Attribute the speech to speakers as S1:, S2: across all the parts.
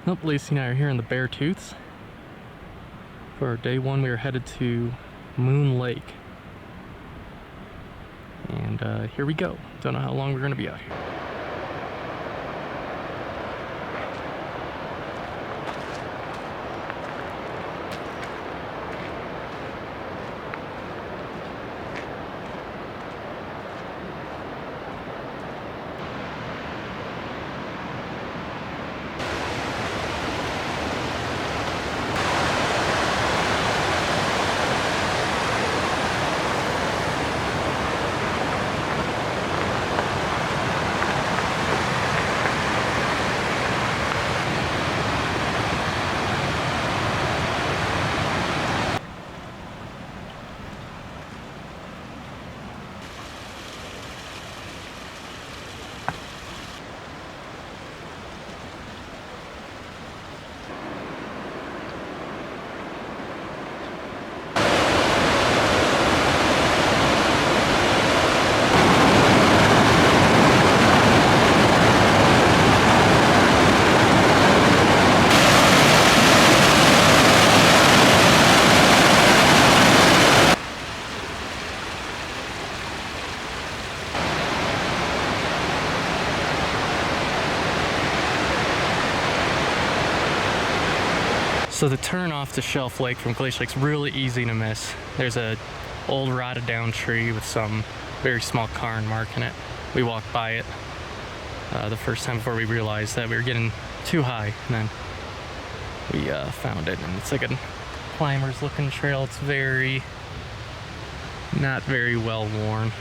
S1: Nope, Lacey and I are here in the Beartooths. For day one, we are headed to Moon Lake. And here we go. Don't know how long we're going to be out here. So the turn off to Shelf Lake from Glacier Lake's really easy to miss. There's a old rotted down tree with some very small cairn marking it. We walked by it the first time before we realized that we were getting too high, and then we found it, and it's like a climber's looking trail. It's not very well worn.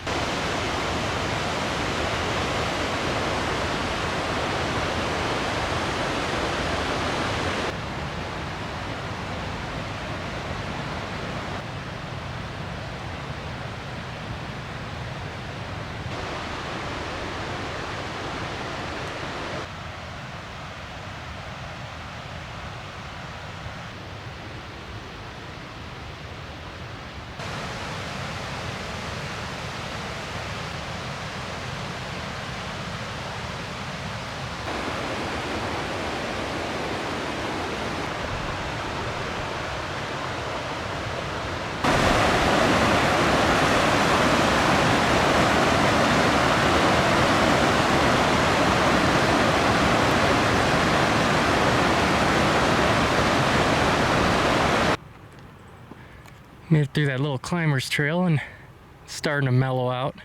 S1: Made it through that little climber's trail and it's starting to mellow out.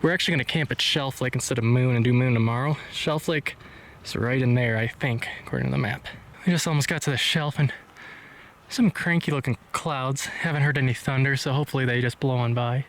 S1: We're actually going to camp at Shelf Lake instead of Moon and do Moon tomorrow. Shelf Lake is right in there, I think, according to the map. We just almost got to the shelf and some cranky looking clouds. Haven't heard any thunder, so hopefully they just blow on by.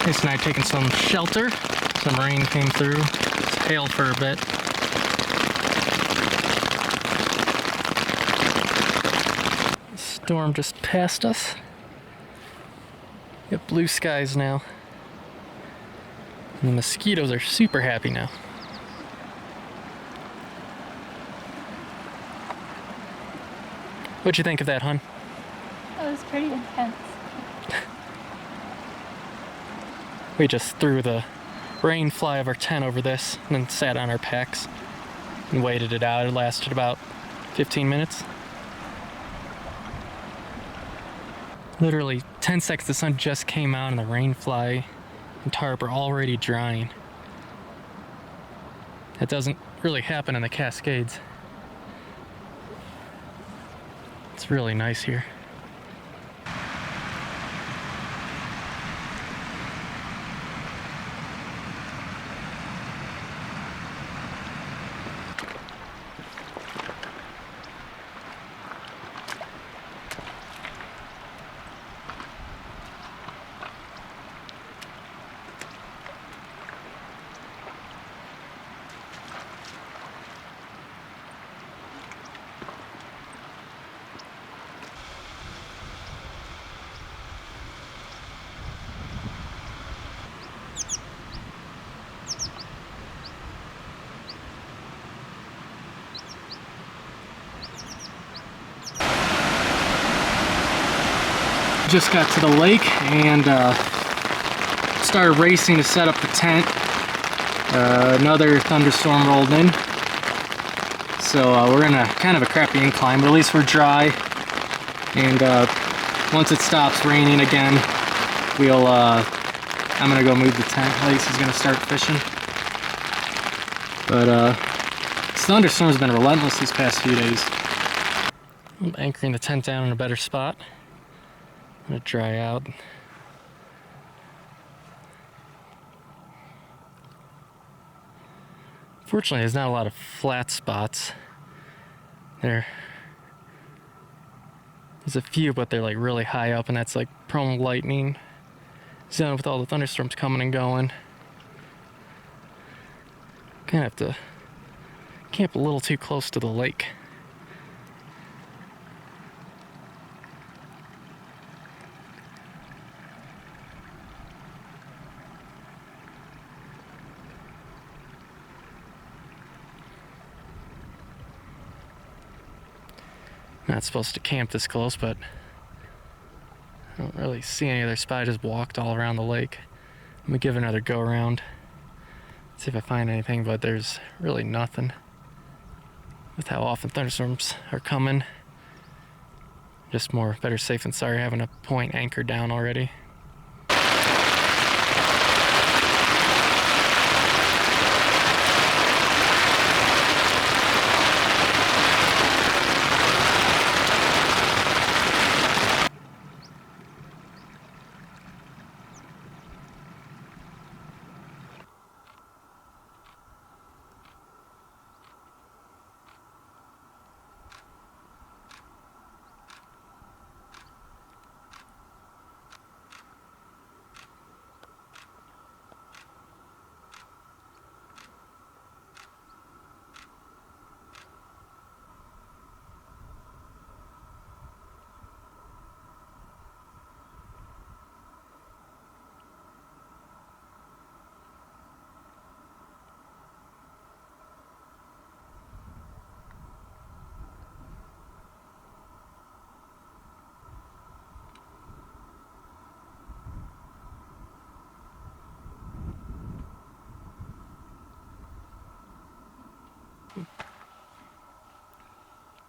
S1: Chase and I taking some shelter. Some rain came through. It's hailed for a bit. The storm just passed us. Got blue skies now. And the mosquitoes are super happy now. What'd you think of that, hun?
S2: That was pretty intense.
S1: We just threw the rain fly of our tent over this and then sat on our packs and waited it out. It lasted about 15 minutes. Literally 10 seconds, the sun just came out and the rain fly and tarp are already drying. That doesn't really happen in the Cascades. It's really nice here. just got to the lake and started racing to set up the tent. Another thunderstorm rolled in. So we're in a kind of a crappy incline, but at least we're dry. And once it stops raining again, I'm gonna go move the tent. Lacey's gonna start fishing. But this thunderstorm's been relentless these past few days. I'm anchoring the tent down in a better spot. I'm gonna dry out. Fortunately, there's not a lot of flat spots. There's a few, but they're like really high up, and that's like prone lightning zone with all the thunderstorms coming and going. Gonna have to camp a little too close to the lake. Not supposed to camp this close, but I don't really see any other spot. I just walked all around the lake. I'm gonna give it another go around, see if I find anything, but there's really nothing. With how often thunderstorms are coming, just more better safe than sorry having a point anchored down already.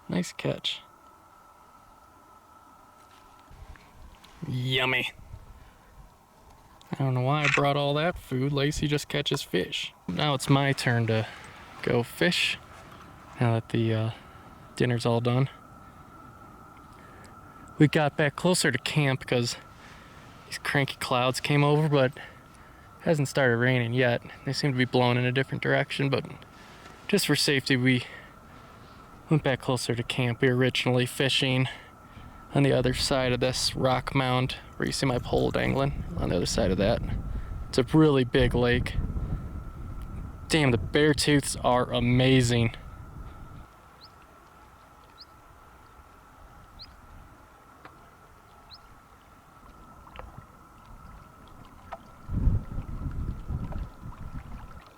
S1: Nice catch. Yummy. I don't know why I brought all that food. Lacey just catches fish. Now it's my turn to go fish, now that the dinner's all done. We got back closer to camp because these cranky clouds came over, but it hasn't started raining yet. They seem to be blowing in a different direction, but just for safety, we went back closer to camp. We were originally fishing on the other side of this rock mound where you see my pole dangling on the other side of that. It's a really big lake. Damn, the Beartooths are amazing.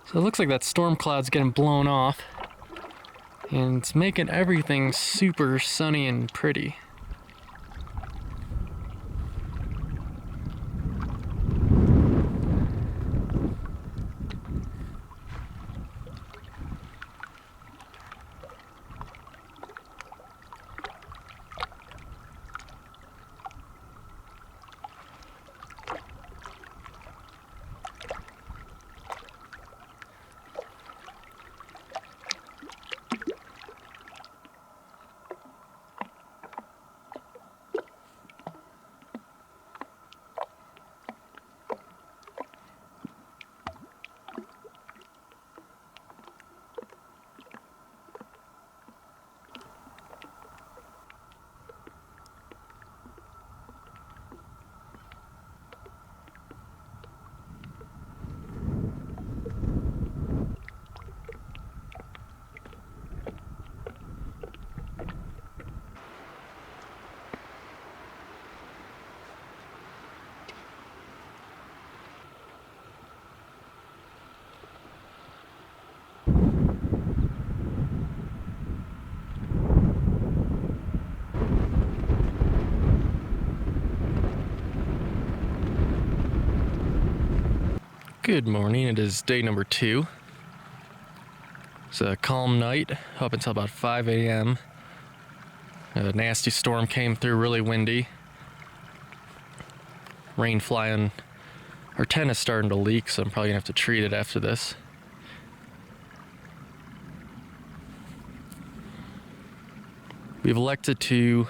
S1: So it looks like that storm cloud's getting blown off, and it's making everything super sunny and pretty. Good morning, it is day number 2. It's a calm night up until about 5 a.m. A nasty storm came through, really windy. Rain flying. Our tent is starting to leak, so I'm probably gonna have to treat it after this. We've elected to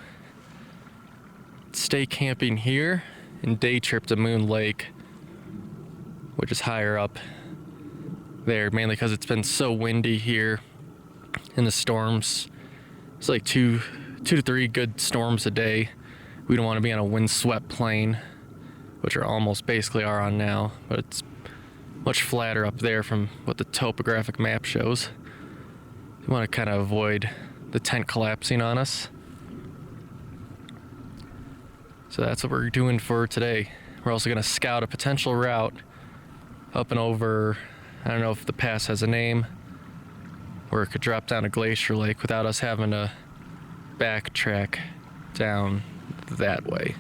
S1: stay camping here and day trip to Moon Lake, which is higher up there, mainly because it's been so windy here in the storms. It's like two to three good storms a day. We don't want to be on a windswept plain, which are almost basically are on now, but it's much flatter up there from what the topographic map shows. We want to kind of avoid the tent collapsing on us. So that's what we're doing for today. We're also going to scout a potential route up and over, I don't know if the pass has a name, where it could drop down a glacier lake without us having to backtrack down that way.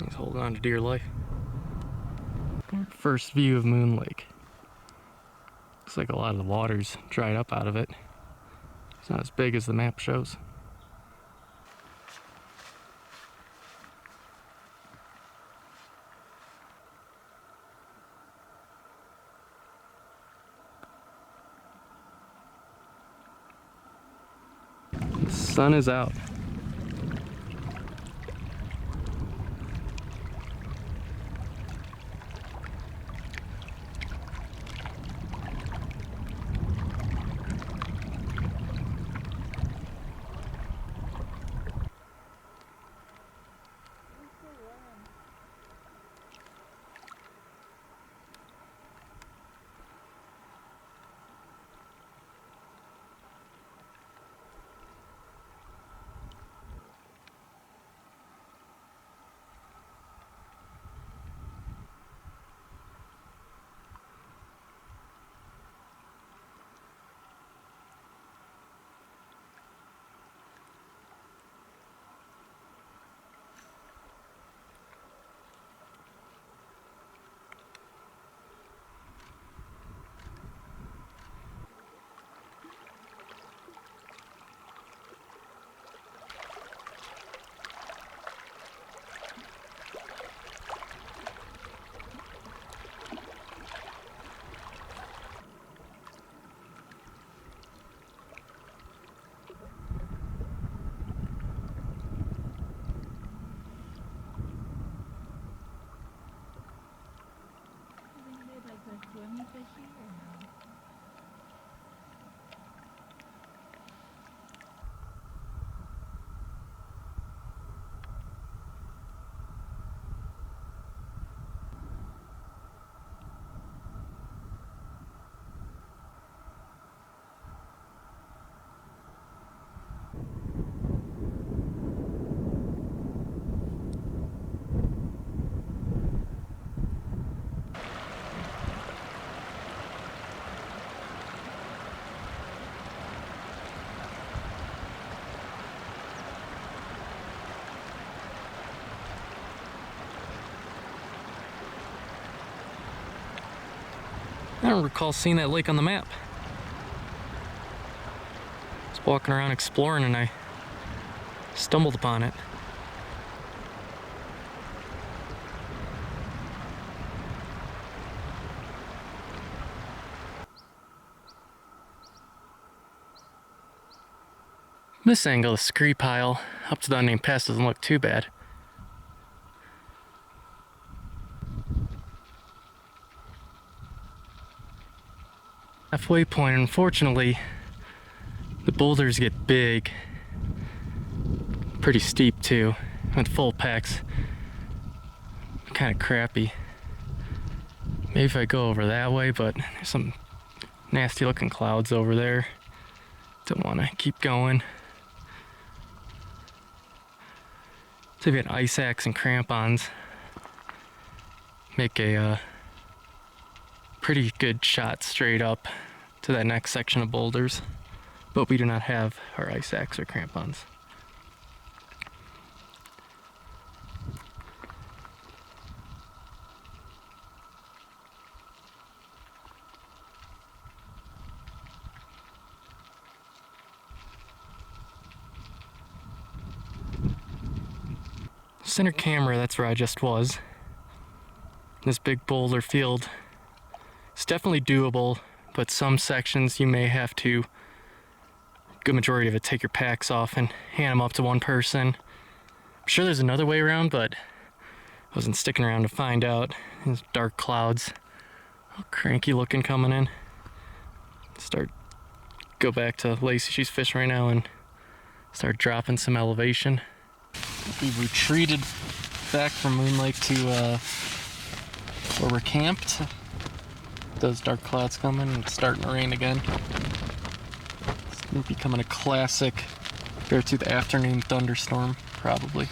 S1: He's holding on to dear life. First view of Moon Lake. Looks like a lot of the water's dried up out of it. It's not as big as the map shows. The sun is out. I don't recall seeing that lake on the map. I was walking around exploring and I stumbled upon it. This angle, the scree pile up to the unnamed pass doesn't look too bad. Halfway point, unfortunately, the boulders get big, pretty steep too, with full packs. Kind of crappy. Maybe if I go over that way, but there's some nasty looking clouds over there. Don't want to keep going. So if you had ice axe and crampons, make a pretty good shot straight up to that next section of boulders, but we do not have our ice axe or crampons. Center camera, that's where I just was. This big boulder field. It's definitely doable, but some sections you may have to, good majority of it, take your packs off and hand them up to one person. I'm sure there's another way around, but I wasn't sticking around to find out. There's dark clouds, all cranky looking coming in. Go back to Lacey, she's fishing right now, and start dropping some elevation. We've retreated back from Moon Lake to where we're camped. Those dark clouds coming and it's starting to rain again. It's becoming a classic Beartooth afternoon thunderstorm, probably.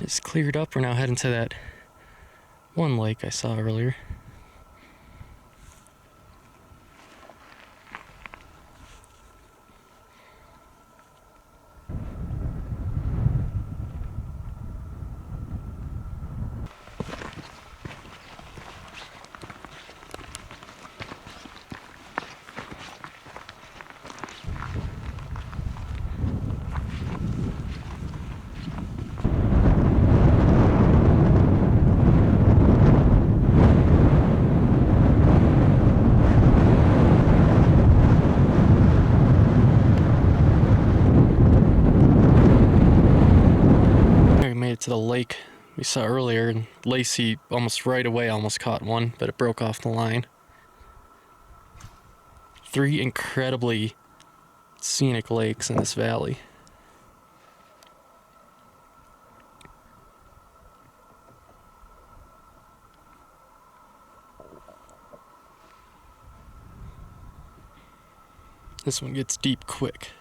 S1: It's cleared up. We're now heading to that one lake I saw earlier. To the lake we saw earlier, and Lacey almost right away almost caught one, but it broke off the line. 3 incredibly scenic lakes in this valley. This one gets deep quick.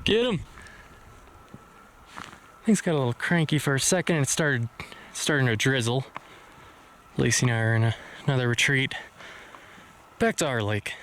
S1: Get him! Things got a little cranky for a second and it's starting to drizzle. Lacey and I are in another retreat. Back to our lake.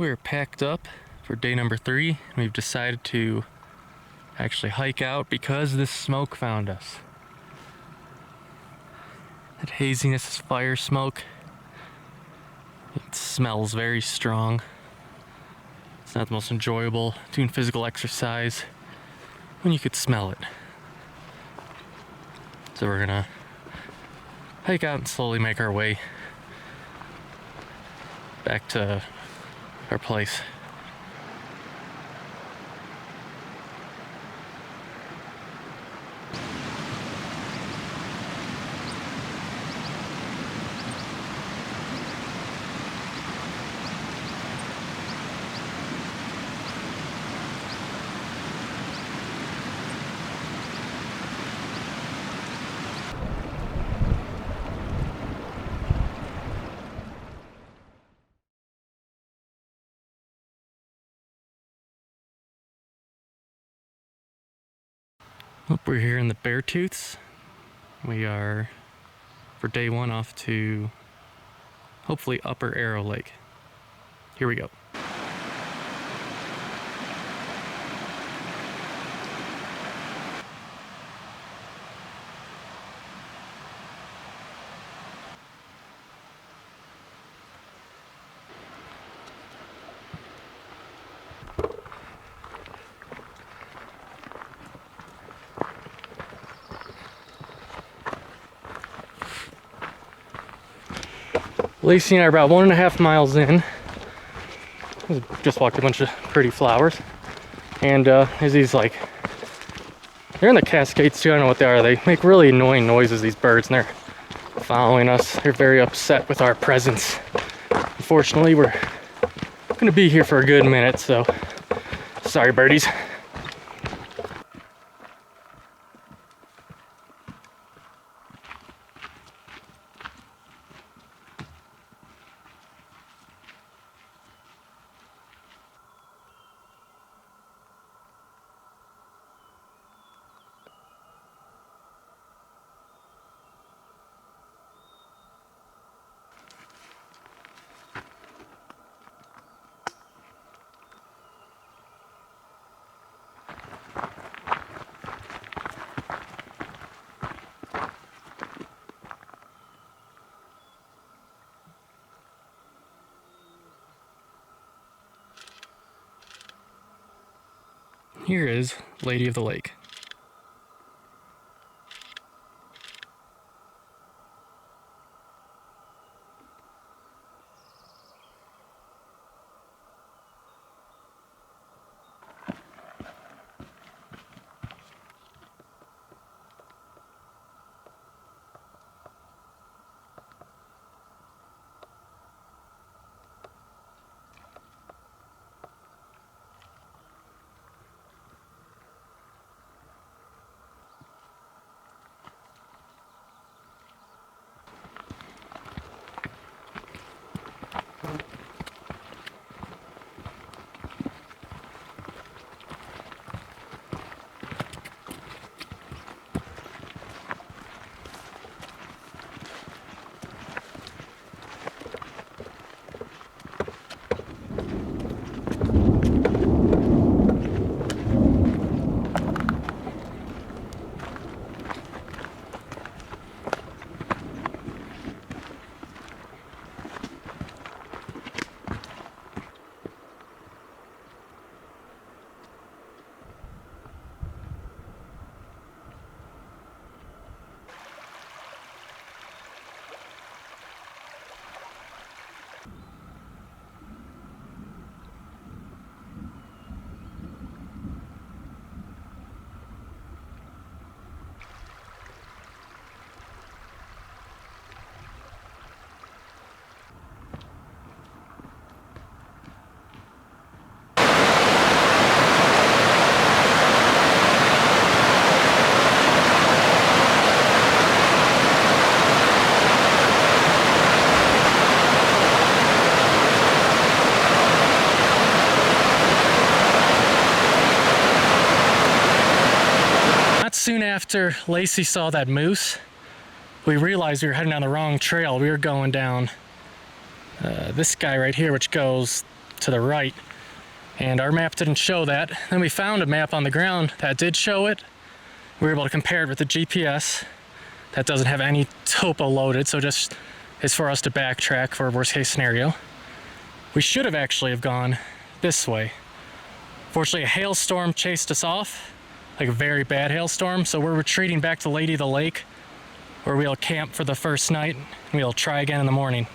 S1: We're packed up for day number 3. We've decided to actually hike out because this smoke found us. That haziness is fire smoke. It smells very strong. It's not the most enjoyable doing physical exercise when you could smell it. So we're gonna hike out and slowly make our way back to our place. We're here in the Beartooths. We are, for day 1, off to hopefully Upper Arrow Lake. Here we go. Lacey and I are about 1.5 miles in. Just walked a bunch of pretty flowers. And there's these, like, they're in the Cascades too, I don't know what they are. They make really annoying noises, these birds, and they're following us. They're very upset with our presence. Unfortunately, we're gonna be here for a good minute, so sorry, birdies. Here is Lady of the Lake. Soon after Lacey saw that moose, we realized we were heading down the wrong trail. We were going down this guy right here, which goes to the right. And our map didn't show that. Then we found a map on the ground that did show it. We were able to compare it with the GPS. That doesn't have any topo loaded, so just is for us to backtrack for a worst case scenario. We should have actually have gone this way. Fortunately, a hailstorm chased us off, like a very bad hailstorm, so we're retreating back to Lady of the Lake, where we'll camp for the first night, and we'll try again in the morning.